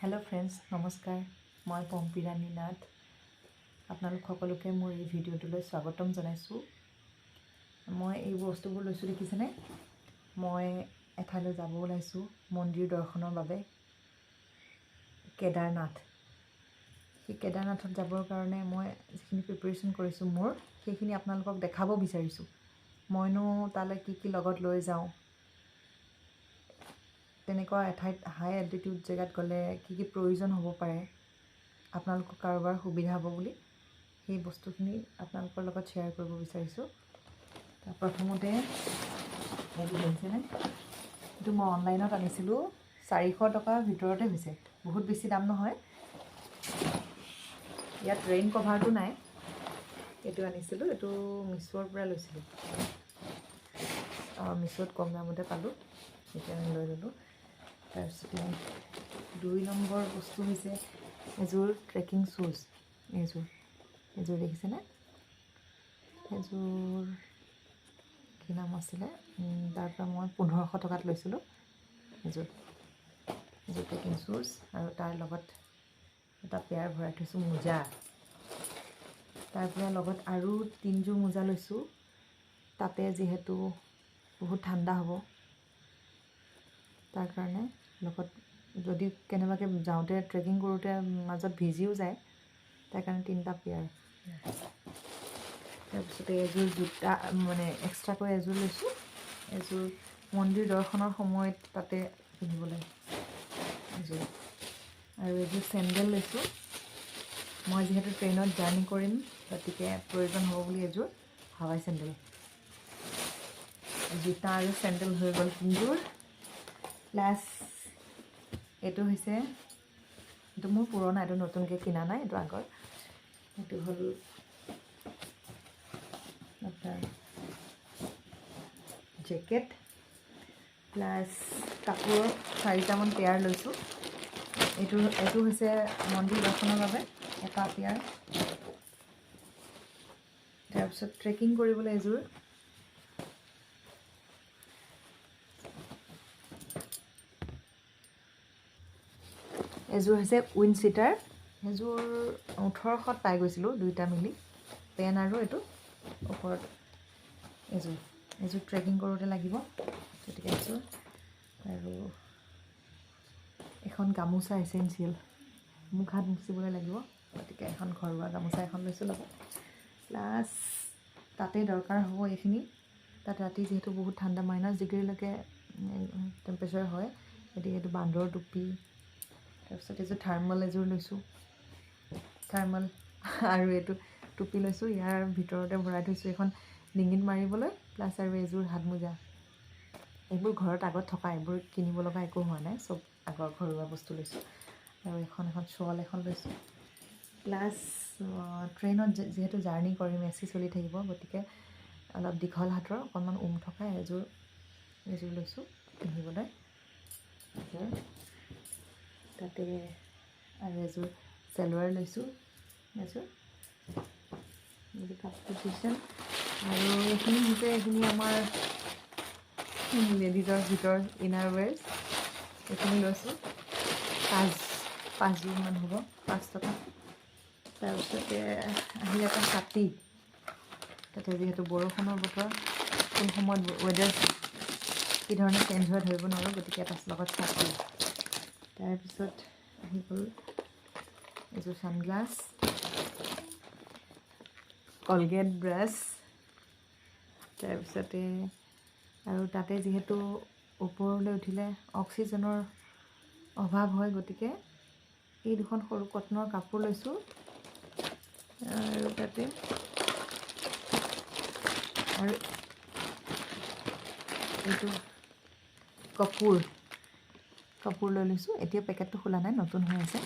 Hello' friends, নমস্কাৰ। মই পম্পী ৰাণী নাথ। আপোনালোক সকলোকে মোৰ এই ভিডিঅ'টোলৈ স্বাগতম জনাইছোঁ। মই এই বস্তুবোৰ লৈছোঁ দেখিছেনে? মই এঠাইলৈ যাব ওলাইছোঁ মন্দিৰ দৰ্শনৰ বাবে, কেদাৰনাথ। সেই কেদাৰনাথত যাবৰ কাৰণে মই যিখিনি প্ৰিপেৰেশ্যন কৰিছোঁ সেইখিনি আপোনালোকক দেখাব বিচাৰিছোঁ। মইনো তালৈ কি লগত লৈ যাওঁ, তেনেকুৱা এঠাইত হাই এল্টিটিউড জেগাত গ'লে কি প্ৰয়োজন হ'ব পাৰে, আপোনালোকৰ কাৰোবাৰ সুবিধা হ'ব বুলি সেই বস্তুখিনি আপোনালোকৰ লগত শ্বেয়াৰ কৰিব বিচাৰিছোঁ। প্ৰথমতে এইটো দেখিছেনে? এইটো মই অনলাইনত আনিছিলোঁ, 400 টকাৰ ভিতৰতে হৈছে, বহুত বেছি দাম নহয়। ইয়াত ৰেইন কভাৰটো নাই। এইটো আনিছিলোঁ, এইটো মিছোৰ পৰা লৈছিলোঁ। মিছোত কম দামতে পালোঁ, সেইকাৰণে লৈ ল'লোঁ। তাৰপিছতে 2 নম্বৰ বস্তু হৈছে এযোৰ ট্ৰেকিং শ্বুজ। এযোৰ দেখিছেনে? এযোৰ কি নাম আছিলে, তাৰ পৰা মই 1500 টকাত লৈছিলোঁ এযোৰ ট্ৰেকিং শ্বুজ। আৰু তাৰ লগত এটা পেয়াৰ ভৰাই থৈছোঁ মোজা। তাৰ পৰা লগত আৰু 3 যোৰ মোজা লৈছোঁ। তাতে যিহেতু বহুত ঠাণ্ডা হ'ব, তাৰ কাৰণে লগত যদি কেনেবাকৈ যাওঁতে ট্ৰেকিং কৰোঁতে মাজত ভিজিও যায়, তাৰ কাৰণে 3টা পেয়াৰ। তাৰপিছতে এযোৰ জোতা এক্সট্ৰাকৈ এযোৰ লৈছোঁ, এযোৰ মন্দিৰ দৰ্শনৰ সময়ত তাতে পিন্ধিবলৈ এযোৰ। আৰু এযোৰ চেণ্ডেল লৈছোঁ। মই যিহেতু ট্ৰেইনত জাৰ্ণি কৰিম, গতিকে প্ৰয়োজন হ'ব বুলি এযোৰ হাৱাই চেণ্ডেল। জোতা আৰু চেণ্ডেল হৈ গ'ল 3 যোৰ। প্লাছ এইটো মোৰ পুৰণা, এইটো নতুনকৈ কিনা নাই, এইটো আগৰ। এইটো হ'ল আপোনাৰ জেকেট, প্লাছ কাপোৰৰ 4টামান পেয়াৰ লৈছোঁ। এইটো হৈছে মন্দিৰ দৰ্শনৰ বাবে এটা পেয়াৰ। তাৰপিছত ট্ৰেকিং কৰিবলৈ এযোৰ। এযোৰ হৈছে উইণ্ড চিটাৰ। এযোৰ 1800ত পাই গৈছিলোঁ, 2টা মিলি, পেন আৰু এইটো ওপৰত এযোৰ ট্ৰেকিং কৰোঁতে লাগিব, গতিকে এযোৰ। আৰু এখন গামোচা এচেঞ্চিয়েল, মুখ হাত মুচিবলৈ লাগিব, গতিকে এখন ঘৰুৱা গামোচা এখন লৈছোঁ লগত। প্লাছ তাতে দৰকাৰ হ'ব এইখিনি। তাত ৰাতি যিহেতু বহুত ঠাণ্ডা, -ডিগ্ৰীলৈকে টেম্পাৰেচাৰ হয়, গতিকে এইটো বান্দৰৰ টুপি। তাৰপিছত এযোৰ থাৰ্মেল এযোৰ লৈছোঁ, আৰু এইটো টুপি লৈছোঁ। ইয়াৰ ভিতৰতে ভৰাই থৈছোঁ এখন ডিঙিত মাৰিবলৈ, প্লাছ আৰু এযোৰ হাতমোজা। এইবোৰ ঘৰত আগত থকা, এইবোৰ কিনিব লগা একো হোৱা নাই, চব আগৰ ঘৰুৱা বস্তু লৈছোঁ। আৰু এখন শ্বল এখন লৈছোঁ। প্লাছ ট্ৰেইনত যিহেতু জাৰ্ণি কৰিম, AC চলি থাকিব, গতিকে অলপ দীঘল হাতৰ অকণমান থকা এযোৰ লৈছোঁ পিন্ধিবলৈ। তাতে আৰু এযোৰ চেলোৱাৰ লৈছোঁ, আৰু এইখিনি আমাৰ লেডিজৰ ভিতৰত ইনাৰৱেৰ্ছ। এইখিনি লৈছোঁ, 5যোৰমান হ'ব, 5 টকা। তাৰপিছতে আহিল এটা ছাতি। তাতে যিহেতু বৰষুণৰ বতৰ, কোন সময়ত ৱেডাৰ কি ধৰণে চেঞ্জ হয় ধৰিব নোৱাৰোঁ, গতিকে এটা লগত ছাতি। তাৰপিছত আহি গ'ল এযোৰ ছানগ্লাছ, কলগেট ব্ৰাছ। তাৰপিছতে আৰু তাতে যিহেতু ওপৰলৈ উঠিলে অক্সিজেনৰ অভাৱ হয়, গতিকে এই 2খন সৰু কটনৰ কাপোৰ লৈছোঁ। আৰু তাতে আৰু এইটো কাপোৰ লৈ লৈছোঁ। এতিয়া পেকেটটো খোলা নাই, নতুন হৈ আছে।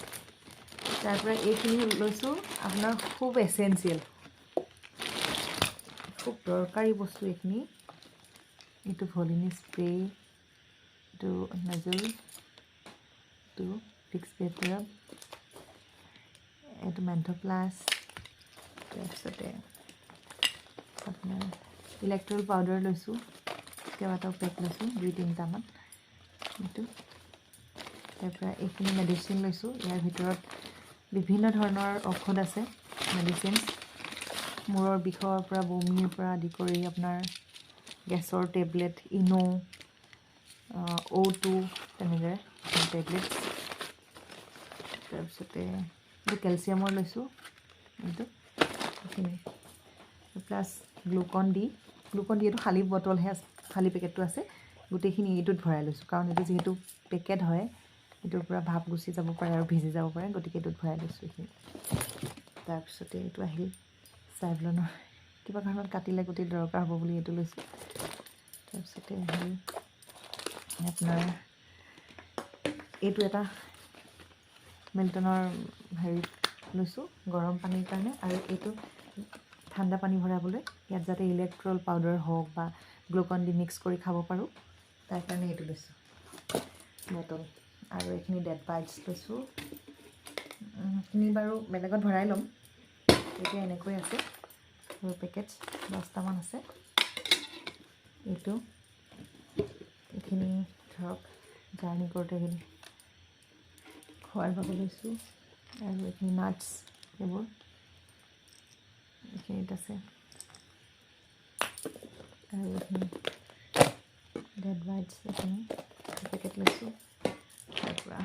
তাৰ পৰা এইখিনি লৈছোঁ, আপোনাৰ খুব এচেঞ্চিয়েল, খুব দৰকাৰী বস্তু এইখিনি। এইটো ভলিনি স্প্ৰে, এইটো নাজল, এইটো ভিক্স ভেপ'ৰাব, এইটো মেন্থো প্লাছ। তাৰপিছতে আপোনাৰ ইলেক্ট্ৰল পাউডাৰ লৈছোঁ, কেইবাটাও পেক লৈছোঁ, 2-3টামান। এইটো তাৰপৰা এইখিনি মেডিচিন লৈছোঁ। ইয়াৰ ভিতৰত বিভিন্ন ধৰণৰ ঔষধ আছে, মেডিচিন। মূৰৰ বিষৰ পৰা, বমিৰ পৰা আদি কৰি আপোনাৰ গেছৰ টেবলেট, ইনো, O2 তেনেদৰে টেবলেট। তাৰপিছতে এইটো কেলছিয়ামৰ লৈছোঁ, এইটো এইখিনি প্লাছ গ্লুকন ডি এইটো খালী বটলহে আছে, খালী পেকেটটো আছে। গোটেইখিনি এইটোত ভৰাই লৈছোঁ, কাৰণ এইটো যিহেতু পেকেট হয়, এইটোৰ পৰা ভাপ গুচি যাব পাৰে আৰু ভিজি যাব পাৰে, গতিকে এইটোত ভৰাই লৈছোঁ এইখিনি। তাৰপিছতে এইটো আহিল চাইভলনৰ, কিবা কাৰণত কাটিলে গোটেই দৰকাৰ হ'ব বুলি এইটো লৈছোঁ। তাৰপিছতে আহিল আপোনাৰ এইটো এটা মিল্টনৰ হেৰিত লৈছোঁ গৰম পানীৰ কাৰণে, আৰু এইটো ঠাণ্ডা পানী ভৰাবলৈ, ইয়াত যাতে ইলেক্ট্ৰল পাউডাৰ হওক বা গ্লুকন ডি মিক্স কৰি খাব পাৰোঁ, তাৰ কাৰণে এইটো লৈছোঁ বটল। আৰু এইখিনি ডেড বাইটছ লৈছোঁ। এইখিনি বাৰু বেলেগত ভৰাই ল'ম, এতিয়া এনেকৈ আছে আৰু পেকেটছ 10টামান আছে। এইখিনি ধৰক জাৰ্ণি কৰোঁতে এইখিনি খোৱাৰ বাবে লৈছোঁ। আৰু এইখিনি নাটছ, এইবোৰ এইখিনিত আছে। আৰু এইখিনি ডেড বাইটছ, এইখিনি পেকেট লৈছোঁ। তাৰপৰা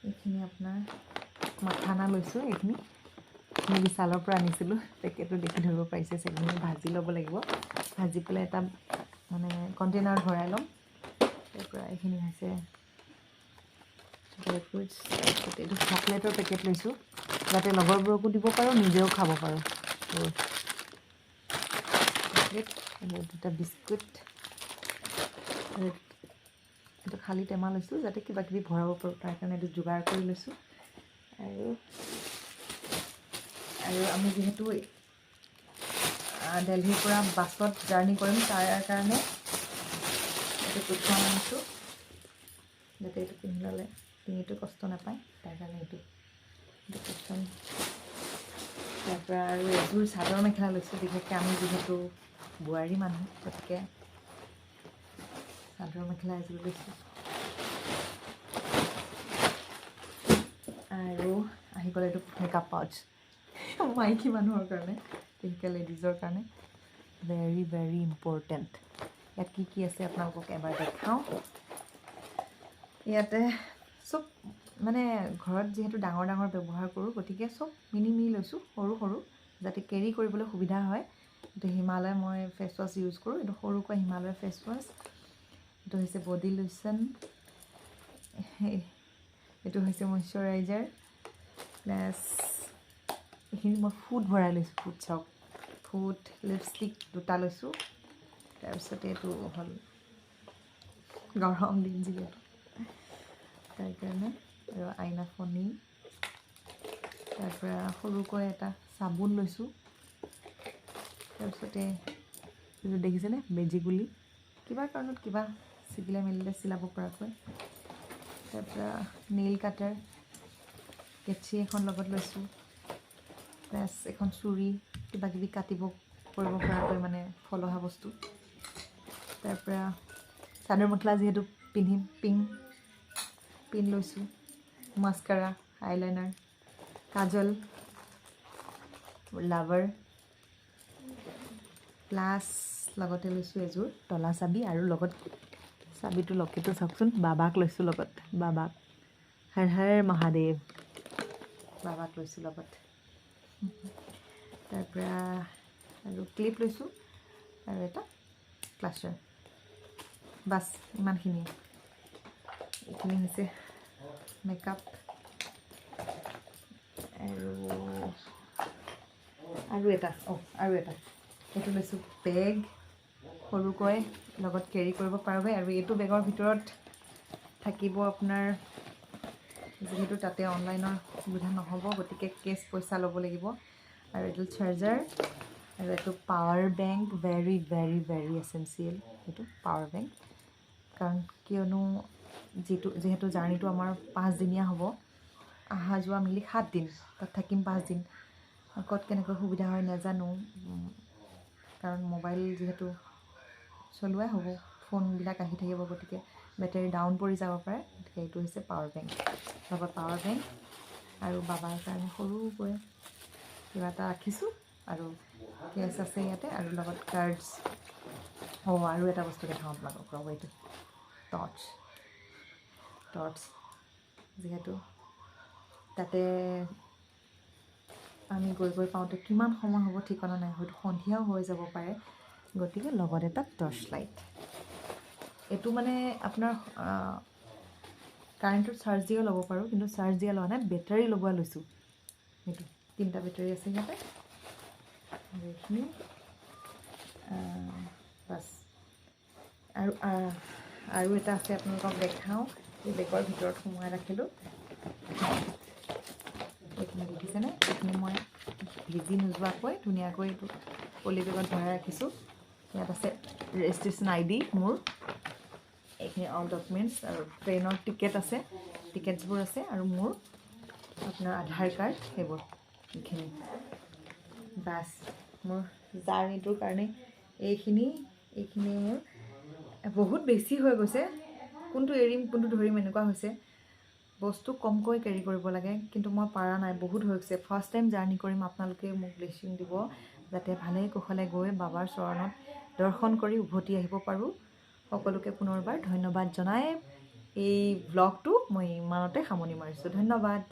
এইখিনি আপোনাৰ মাখানা লৈছোঁ। এইখিনি বিশালৰ পৰা আনিছিলোঁ, পেকেটটো দেখি ধৰিব পাৰিছে চাগে। ভাজি ল'ব লাগিব, ভাজি পেলাই এটা মানে কণ্টেইনাৰত ভৰাই ল'ম। তাৰপৰা এইখিনি হৈছে ড্ৰাই ফ্ৰুটছ। এইটো চকলেটৰ পেকেট লৈছোঁ, যাতে লগৰবোৰকো দিব পাৰোঁ, নিজেও খাব পাৰোঁ। চকলেট আৰু দুটা বিস্কুট, আৰু এইটো খালী টেমা লৈছোঁ, যাতে কিবা কিবি ভৰাব পাৰোঁ, তাৰ কাৰণে এইটো যোগাৰ কৰি লৈছোঁ। আৰু আমি যিহেতু দিল্লীৰ পৰা বাছত জাৰ্ণি কৰিম, তাৰ কাৰণে এইটো কুশ্বন আনিছোঁ, যাতে এইটো পিন্ধি ল'লে ডিঙিটো কষ্ট নাপায়, তাৰ কাৰণে এইটো কুশ্বন। তাৰপৰা আৰু এযোৰ চাদৰ মেখেলা লৈছোঁ, বিশেষকৈ আমি যিহেতু বোৱাৰী মানুহ, গতিকে চাদৰ মেখেলা এযোৰ লৈছোঁ। আৰু আহি গ'ল এইটো মেকআপ পাউচ, মাইকী মানুহৰ কাৰণে, বিশেষকৈ লেডিজৰ কাৰণে ভেৰি ভেৰি ইম্পৰ্টেণ্ট। ইয়াত কি কি আছে আপোনালোকক এবাৰ দেখাওঁ। ইয়াতে চব মানে ঘৰত যিহেতু ডাঙৰ ডাঙৰ ব্যৱহাৰ কৰোঁ, গতিকে চব মিনি লৈছোঁ, সৰু সৰু, যাতে কেৰি কৰিবলৈ সুবিধা হয়। এইটো হিমালয় মই ফেচ ৱাছ ইউজ কৰোঁ, এইটো সৰুকৈ হিমালয় ফেচ ৱাছ। এইটো হৈছে বডি লোচন, এইটো হৈছে মইশ্চাৰাইজাৰ, প্লাছ এইখিনি মই ফুড ভৰাই লৈছোঁ। ফুড চাওক, ফুড লিপষ্টিক দুটা লৈছোঁ। তাৰপিছতে এইটো হ'ল গৰম দিন যিহেতু, তাৰ কাৰণে, আৰু আইনাফণি। তাৰপৰা সৰুকৈ এটা চাবোন লৈছোঁ। তাৰপিছতে এইটো দেখিছেনে, বেজিগুলি, কিবা কাৰণত কিবা চিগিলে মেলিলে চিলাব পৰাকৈ। তাৰপৰা নেইল কাটাৰ, কেঁচি এখন লগত লৈছোঁ, প্লাছ এখন চুৰি, কিবা কিবি কাটিব কৰিব পৰাকৈ, মানে ফলহা বস্তু। তাৰপৰা চাদৰ মেখেলা যিহেতু পিন্ধিম, পিন লৈছোঁ, মাস্কাৰা, আইলাইনাৰ, কাজল, লাভাৰ, প্লাছ লগতে লৈছোঁ এযোৰ তলা চাবি, আৰু লগত চাবিটো লকেটো চাওকচোন, বাবাক লৈছোঁ লগত, বাবাক, হৰ হৰ মহাদেৱ, বাবাক লৈছোঁ লগত। তাৰপৰা আৰু ক্লিপ লৈছোঁ, আৰু এটা ক্লাচাৰ। বাছ ইমানখিনিয়ে। এইখিনি হৈছে মেকআপ। আৰু এটা এইটো লৈছোঁ বেগ, সৰুকৈ লগত কেৰি কৰিব পৰাকৈ। আৰু এইটো বেগৰ ভিতৰত থাকিব আপোনাৰ, যিহেতু তাতে অনলাইনৰ সুবিধা নহ'ব, গতিকে কেছ পইচা ল'ব লাগিব। আৰু এইটো চাৰ্জাৰ, আৰু এইটো power bank, very very very essential এইটো পাৱাৰ বেংক। কাৰণ কিয়নো যিহেতু জাৰ্ণিটো আমাৰ 5 দিনীয়া হ'ব, অহা যোৱা মিলি 7 দিন, তাত থাকিম 5 দিন। ক'ত কেনেকৈ সুবিধা হয় নাজানো, কাৰণ মোবাইল যিহেতু চলোৱাই হ'ব, ফোনবিলাক আহি থাকিব, গতিকে বেটেৰী ডাউন পৰি যাব পাৰে, গতিকে এইটো হৈছে পাৱাৰ বেংক। লগত পাৱাৰ বেংক আৰু বাবাৰ কাৰণে সৰুকৈ কিবা এটা ৰাখিছোঁ, আৰু কেছ আছে ইয়াতে, আৰু লগত কাৰ্ডছ। আৰু এটা বস্তু দেখাওঁ আপোনালোকক, ৰ'ব, এইটো টৰ্চ যিহেতু তাতে আমি গৈ পাওঁতে কিমান সময় হ'ব ঠিকনা নাই, হয়তো সন্ধিয়াও হৈ যাব পাৰে, গতিকে লগত এটা টৰ্চ লাইট। এইটো মানে আপোনাৰ কাৰেণ্টত চাৰ্জ দিও ল'ব পাৰোঁ, কিন্তু চাৰ্জ দিয়া লোৱা নাই, বেটাৰী লগোৱা লৈছোঁ। সেইটো 3টা বেটাৰী আছে ইয়াতে, আৰু এইখিনি বাছ। আৰু এটা আছে, আপোনালোকক দেখাওঁ, এই বেগৰ ভিতৰত সোমোৱাই ৰাখিলোঁ। এইখিনি দেখিছেনে? এইখিনি মই ভিজি নোযোৱাকৈ ধুনীয়াকৈ এইটো পলি বেগত ভৰাই ৰাখিছোঁ। ইয়াত আছে ৰেজিষ্ট্ৰেশ্যন ID মোৰ, এইখিনি অল ডকুমেণ্টছ, আৰু ট্ৰেইনৰ টিকেট আছে, টিকেটছবোৰ আছে, আৰু মোৰ আপোনাৰ আধাৰ কাৰ্ড, সেইবোৰ এইখিনি। বাছ, মোৰ জাৰ্ণিটোৰ কাৰণে এইখিনি মোৰ বহুত বেছি হৈ গৈছে, কোনটো এৰিম কোনটো ধৰিম এনেকুৱা হৈছে। বস্তু কমকৈ কেৰি কৰিব লাগে, কিন্তু মই পৰা নাই, বহুত হৈ গৈছে। ফাৰ্ষ্ট টাইম জাৰ্ণি কৰিম, আপোনালোকে মোক ব্লেছিং দিব যাতে ভালে কুশলে গৈ বাবাৰ চৰণত দৰ্শন কৰি উভতি আহিব পাৰোঁ। সকলোকে পুনৰবাৰ ধন্যবাদ জনাই এই ব্লগটো মই ইমানতে সামৰণি মাৰিছোঁ। ধন্যবাদ।